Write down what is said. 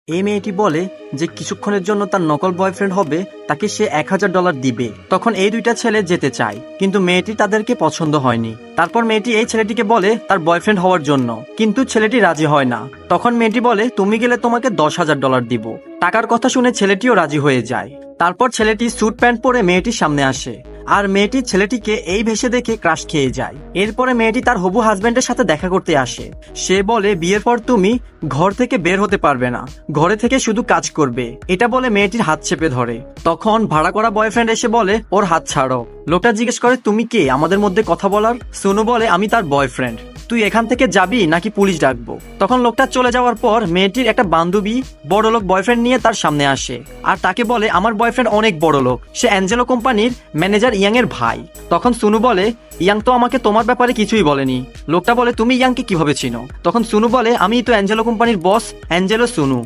এই মেয়েটি বলে যে কিছুক্ষণের জন্য তার নকল বয়ফ্রেন্ড হবে, তাকে সে $1000 দিবে। তখন এই দুইটা ছেলে যেতে চায়, কিন্তু মেয়েটি তাদেরকে পছন্দ হয়নি। তারপর মেয়েটি এই ছেলেটিকে বলে তার বয়ফ্রেন্ড হওয়ার জন্য, কিন্তু ছেলেটি রাজি হয় না। তখন মেয়েটি বলে তুমি গেলে তোমাকে $10,000 দিব। টাকার কথা শুনে ছেলেটিও রাজি হয়ে যায়। তারপর ছেলেটি স্যুট প্যান্ট পরে মেয়েটির সামনে আসে, আর মেয়েটি ছেলেটিকে এই ভেসে দেখে ক্রাশ খেয়ে যায়। এরপরে মেয়েটি তার হবু হাজবেন্ডের সাথে দেখা করতে আসে। সে বলে বিয়ের পর তুমি ঘর থেকে বের হতে পারবে না, ঘরে থেকে শুধু কাজ করবে। এটা বলে মেয়েটির হাত চেপে ধরে। তখন ভাড়া করা বয়ফ্রেন্ড এসে বলে ওর হাত ছাড়ো। লোকটা জিজ্ঞেস করে তুমি কে আমাদের মধ্যে কথা বলার? সোনু বলে আমি তার বয়ফ্রেন্ড, তুই এখান থেকে যাবি নাকি পুলিশ ডাকবো? তখন লোকটা চলে যাওয়ার পর মেয়েটির একটা বান্ধবী বড়লোক বয়ফ্রেন্ড নিয়ে তার সামনে আসে, আর তাকে বলে আমার বয়ফ্রেন্ড অনেক বড় লোক, সে অ্যাঞ্জেলো কোম্পানির ম্যানেজার ইয়াং এর ভাই। তখন সুনু বলে ইয়াং তো আমাকে তোমার ব্যাপারে কিছুই বলেনি। লোকটা বলে তুমি ইয়াংকে কিভাবে চিনো? তখন সুনু বলে আমি তো অ্যাঞ্জেলো কোম্পানির বস অ্যাঞ্জেলো সুনু।